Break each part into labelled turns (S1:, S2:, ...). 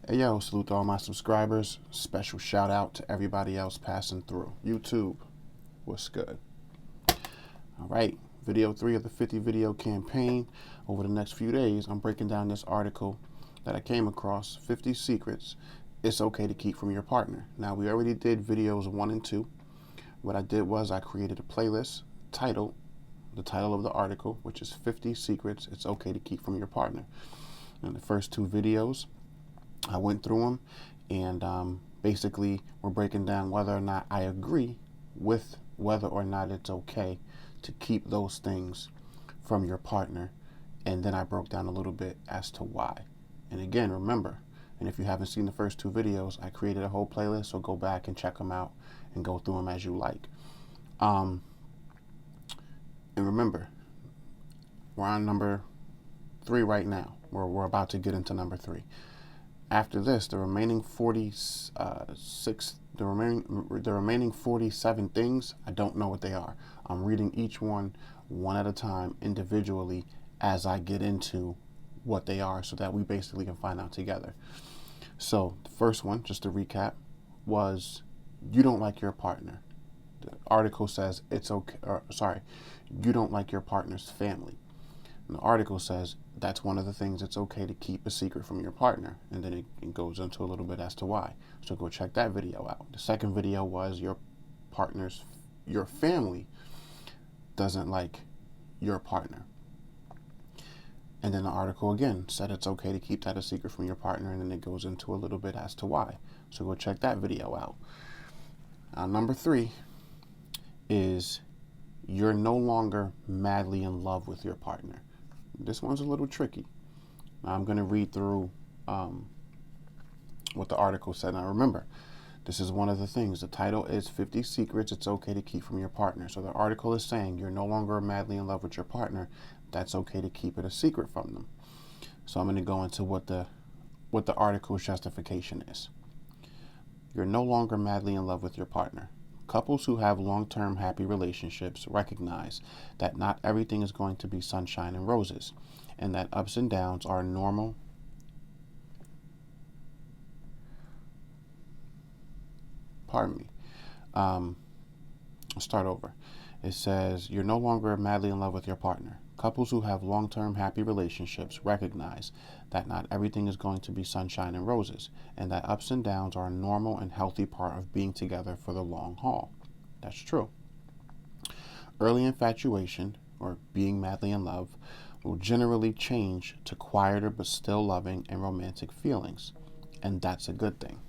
S1: Hey yo, salute to all my subscribers. Special shout out to everybody else passing through. YouTube, what's good? All right, video 3 of the 50 video campaign. Over the next few days, I'm breaking down this article that I came across, 50 secrets it's okay to keep from your partner. Now, we already did videos 1 and 2. What I did was I created a playlist titled, the title of the article, which is 50 secrets it's okay to keep from your partner. In the first 2 videos, I went through them and basically we're breaking down whether or not I agree with whether or not it's okay to keep those things from your partner. And then I broke down a little bit as to why. And again, remember, and if you haven't seen the first 2 videos, I created a whole playlist, so go back and check them out and go through them as you like. And remember, we're on number 3 right now. We're about to get into number 3. After this, the remaining 47 things, I don't know what they are. I'm reading each one at a time individually as I get into what they are so that we basically can find out together. So the first one, just to recap, was you don't like your partner. The article says it's okay, you don't like your partner's family. And the article says that's one of the things it's okay to keep a secret from your partner. And then it goes into a little bit as to why. So go check that video out. The second video was your family doesn't like your partner. And then the article again said it's okay to keep that a secret from your partner. And then it goes into a little bit as to why. So go check that video out. Number 3 is you're no longer madly in love with your partner. This one's a little tricky. Now I'm going to read through what the article said. Now remember, this is one of the things. The title is 50 Secrets It's Okay to Keep from Your Partner. So the article is saying you're no longer madly in love with your partner. That's okay to keep it a secret from them. So I'm going to go into what the article's justification is. You're no longer madly in love with your partner. Couples who have long-term happy relationships recognize that not everything is going to be sunshine and roses, and that ups and downs are normal. Pardon me. I'll start over. It says, you're no longer madly in love with your partner. Couples who have long-term happy relationships recognize that not everything is going to be sunshine and roses, and that ups and downs are a normal and healthy part of being together for the long haul. That's true. Early infatuation, or being madly in love, will generally change to quieter but still loving and romantic feelings, and that's a good thing.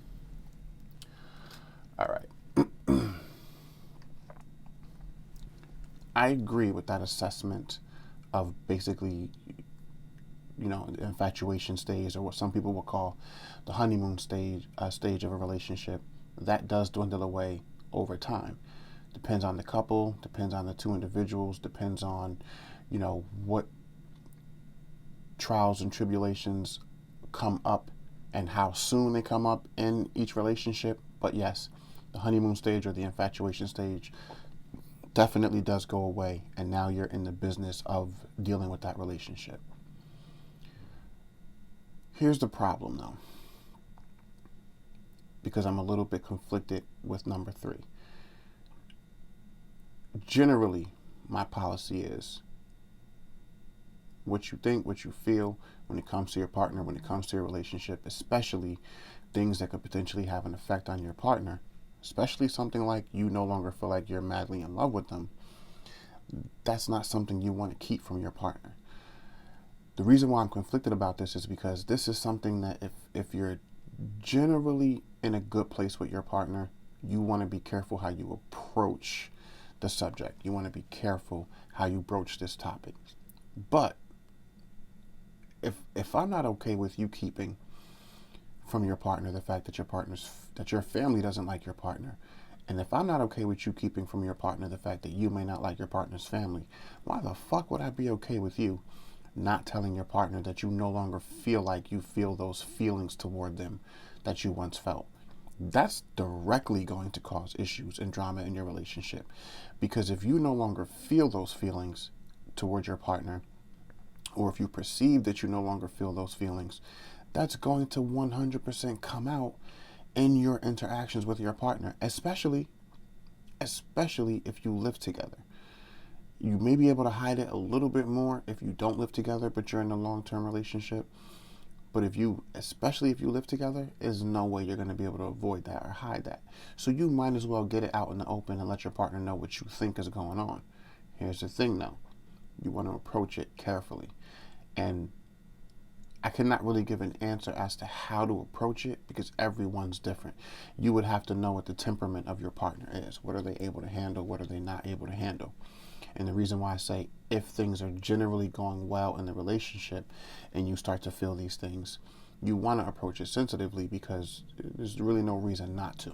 S1: All right. I agree with that assessment of basically, the infatuation stage, or what some people will call the honeymoon stage of a relationship. That does dwindle away over time. Depends on the couple, depends on the 2 individuals, depends on, what trials and tribulations come up and how soon they come up in each relationship. But yes, the honeymoon stage or the infatuation stage definitely does go away, and now you're in the business of dealing with that relationship. Here's the problem though, because I'm a little bit conflicted with number 3. Generally, my policy is what you think, what you feel when it comes to your partner, when it comes to your relationship, especially things that could potentially have an effect on your partner, especially something like you no longer feel like you're madly in love with them. That's not something you want to keep from your partner. The reason why I'm conflicted about this is because this is something that if you're generally in a good place with your partner, you want to be careful how you approach the subject. You want to be careful how you broach this topic. But if I'm not okay with you keeping from your partner the fact that your family doesn't like your partner, and if I'm not okay with you keeping from your partner the fact that you may not like your partner's family, why the fuck would I be okay with you not telling your partner that you no longer feel like you feel those feelings toward them that you once felt? That's directly going to cause issues and drama in your relationship, because if you no longer feel those feelings toward your partner, or if you perceive that you no longer feel those feelings, that's going to 100% come out in your interactions with your partner, especially if you live together. You may be able to hide it a little bit more if you don't live together, but you're in a long-term relationship. But especially if you live together, there's no way you're going to be able to avoid that or hide that. So you might as well get it out in the open and let your partner know what you think is going on. Here's the thing though. You want to approach it carefully. And I cannot really give an answer as to how to approach it because everyone's different. You would have to know what the temperament of your partner is. What are they able to handle? What are they not able to handle? And the reason why I say if things are generally going well in the relationship and you start to feel these things, you want to approach it sensitively because there's really no reason not to.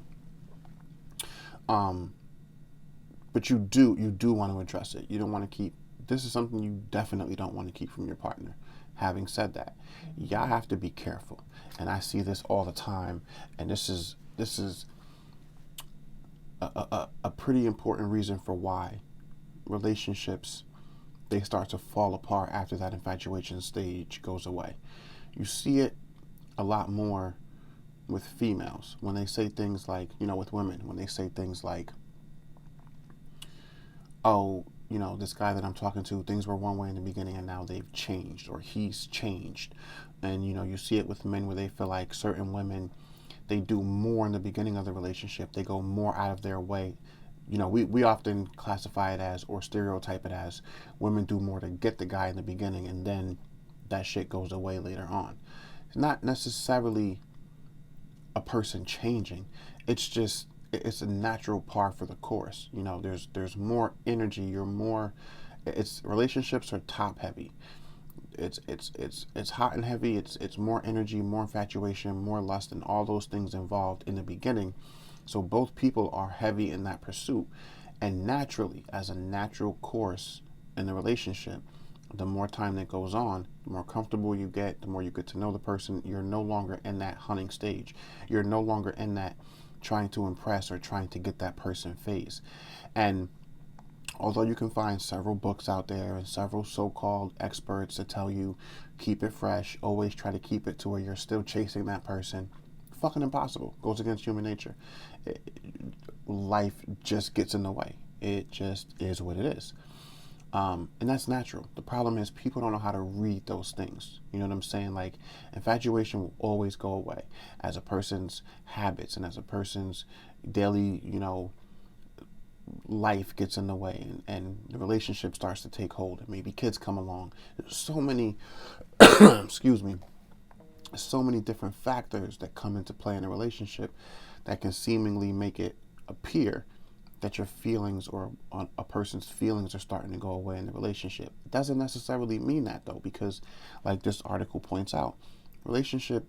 S1: But you do want to address it. You don't want to keep, this is something you definitely don't want to keep from your partner. Having said that, y'all have to be careful. And I see this all the time. And this is a pretty important reason for why relationships, they start to fall apart after that infatuation stage goes away. You see it a lot more with females when they say things like, with women, when they say things like, oh, this guy that I'm talking to, things were one way in the beginning and now they've changed, or he's changed. And, you see it with men where they feel like certain women, they do more in the beginning of the relationship. They go more out of their way. We often classify it as, or stereotype it as, women do more to get the guy in the beginning and then that shit goes away later on. It's not necessarily a person changing. It's a natural par for the course. There's more energy. Relationships are top heavy. It's hot and heavy. It's more energy, more infatuation, more lust, and all those things involved in the beginning. So both people are heavy in that pursuit. And naturally, as a natural course in the relationship, the more time that goes on, the more comfortable you get, the more you get to know the person. You're no longer in that hunting stage. You're no longer in that trying to impress or trying to get that person phase. And although you can find several books out there and several so-called experts that tell you keep it fresh, always try to keep it to where you're still chasing that person, fucking impossible. Goes against human nature. Life just gets in the way. It just is what it is. And that's natural. The problem is people don't know how to read those things. You know what I'm saying? Like, infatuation will always go away as a person's habits and as a person's daily, life gets in the way, and the relationship starts to take hold, and maybe kids come along. There's so many excuse me, so many different factors that come into play in a relationship that can seemingly make it appear that your feelings or a person's feelings are starting to go away in the relationship. It doesn't necessarily mean that though, because like this article points out, relationships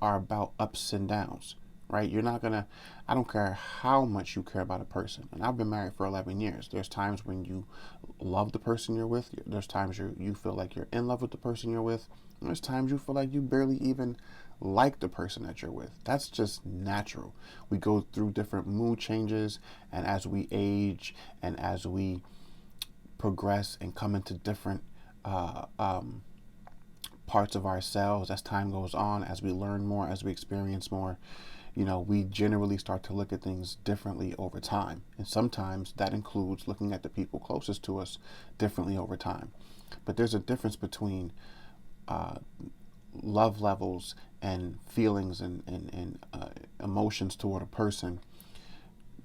S1: are about ups and downs, right? I don't care how much you care about a person. And I've been married for 11 years. There's times when you love the person you're with. There's times you feel like you're in love with the person you're with. And there's times you feel like you barely even like the person that you're with. That's just natural. We go through different mood changes, and as we age and as we progress and come into different parts of ourselves, as time goes on, as we learn more, as we experience more, we generally start to look at things differently over time. And sometimes that includes looking at the people closest to us differently over time. But there's a difference between love levels and feelings and emotions toward a person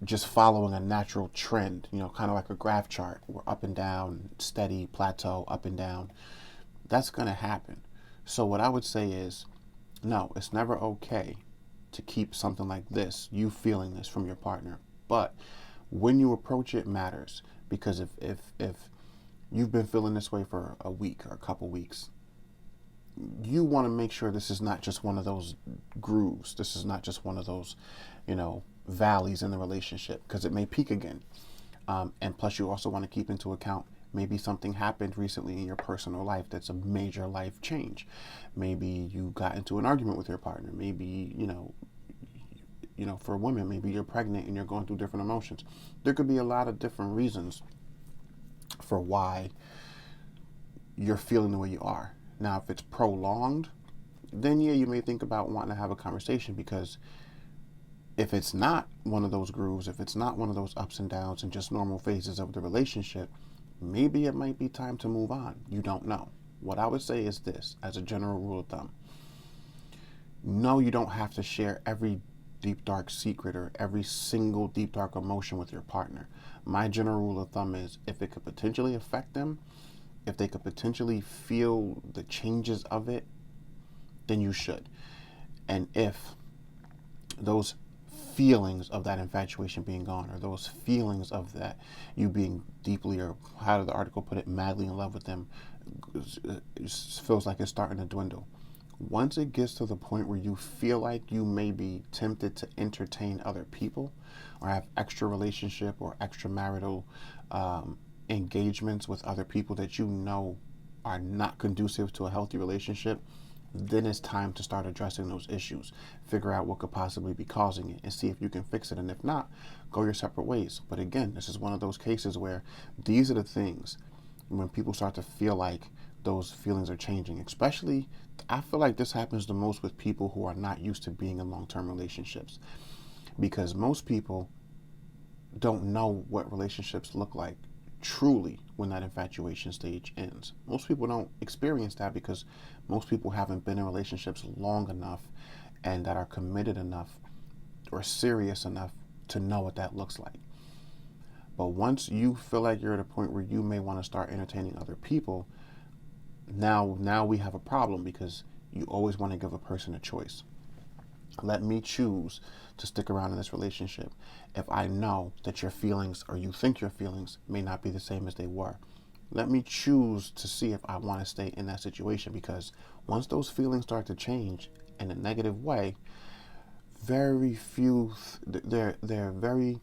S1: just following a natural trend, kind of like a graph chart. We're up and down, steady, plateau, up and down. That's going to happen. So what I would say is, no, it's never okay to keep something like this, you feeling this from your partner. But when you approach it matters, because if you've been feeling this way for a week or a couple weeks, you want to make sure this is not just one of those grooves. This is not just one of those, valleys in the relationship, because it may peak again. And plus, you also want to keep into account maybe something happened recently in your personal life that's a major life change. Maybe you got into an argument with your partner. Maybe, for women, maybe you're pregnant and you're going through different emotions. There could be a lot of different reasons for why you're feeling the way you are. Now, if it's prolonged then yeah, you may think about wanting to have a conversation, because if it's not one of those grooves, if it's not one of those ups and downs and just normal phases of the relationship, maybe it might be time to move on. You don't know. What I would say is this, as a general rule of thumb: no, you don't have to share every deep dark secret or every single deep dark emotion with your partner. My general rule of thumb is, if it could potentially affect them, if they could potentially feel the changes of it, then you should. And if those feelings of that infatuation being gone, or those feelings of that you being deeply, or how did the article put it, madly in love with them, feels like it's starting to dwindle, once it gets to the point where you feel like you may be tempted to entertain other people or have extra relationship or extramarital engagements with other people that you know are not conducive to a healthy relationship, then it's time to start addressing those issues. Figure out what could possibly be causing it and see if you can fix it. And if not, go your separate ways. But again, this is one of those cases where these are the things when people start to feel like those feelings are changing. Especially, I feel like this happens the most with people who are not used to being in long-term relationships, because most people don't know what relationships look like truly when that infatuation stage ends. Most people don't experience that because most people haven't been in relationships long enough and that are committed enough or serious enough to know what that looks like. But once you feel like you're at a point where you may want to start entertaining other people, now we have a problem, because you always want to give a person a choice. Let me choose to stick around in this relationship if I know that your feelings, or you think your feelings, may not be the same as they were. Let me choose to see if I want to stay in that situation, because once those feelings start to change in a negative way, very few, they're very,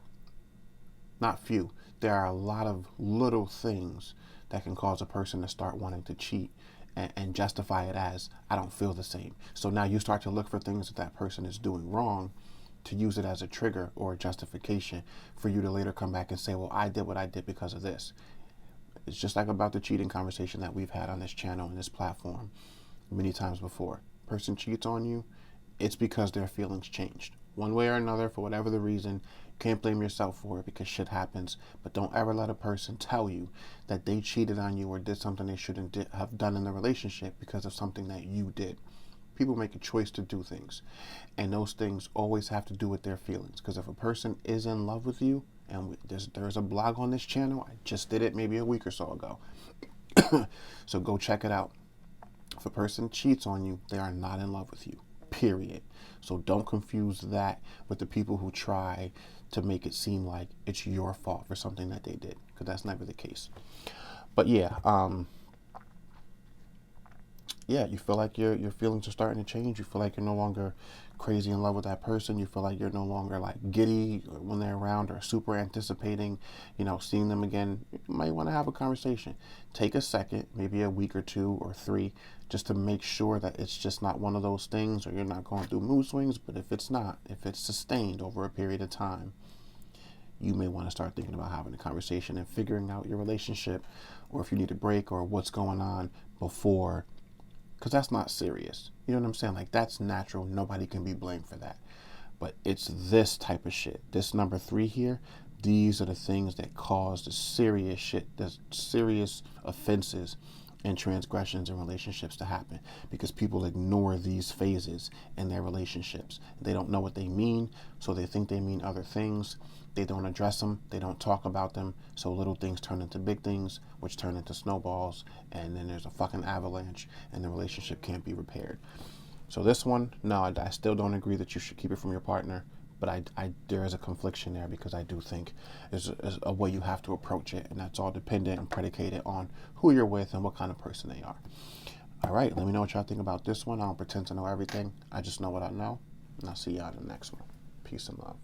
S1: not few, there are a lot of little things that can cause a person to start wanting to cheat and justify it as, I don't feel the same. So now you start to look for things that that person is doing wrong to use it as a trigger or a justification for you to later come back and say, well, I did what I did because of this. It's just like about the cheating conversation that we've had on this channel and this platform many times before. Person cheats on you, it's because their feelings changed. One way or another, for whatever the reason, you can't blame yourself for it, because shit happens. But don't ever let a person tell you that they cheated on you or did something they shouldn't have done in the relationship because of something that you did. People make a choice to do things, and those things always have to do with their feelings. Because if a person is in love with you, and there's a blog on this channel, I just did it maybe a week or so ago, so go check it out. If a person cheats on you, they are not in love with you, period. So don't confuse that with the people who try to make it seem like it's your fault for something that they did, because that's never the case. But yeah, you feel like your feelings are starting to change. You feel like you're no longer crazy in love with that person. You feel like you're no longer like giddy when they're around or super anticipating, seeing them again. You might want to have a conversation. Take a second, maybe a week or 2 or 3, just to make sure that it's just not one of those things, or you're not going through mood swings. But if it's not, if it's sustained over a period of time, you may want to start thinking about having a conversation and figuring out your relationship, or if you need a break or what's going on before. Because that's not serious. You know what I'm saying? Like, that's natural. Nobody can be blamed for that. But it's this type of shit. This number 3 here, these are the things that cause the serious shit, the serious offenses and transgressions in relationships to happen, because people ignore these phases in their relationships. They don't know what they mean, so they think they mean other things. They don't address them. They don't talk about them. So little things turn into big things, which turn into snowballs, and then there's a fucking avalanche, and the relationship can't be repaired. So this one, no, I still don't agree that you should keep it from your partner, but there is a confliction there, because I do think there's a way you have to approach it, and that's all dependent and predicated on who you're with and what kind of person they are. All right, let me know what y'all think about this one. I don't pretend to know everything. I just know what I know, and I'll see y'all in the next one. Peace and love.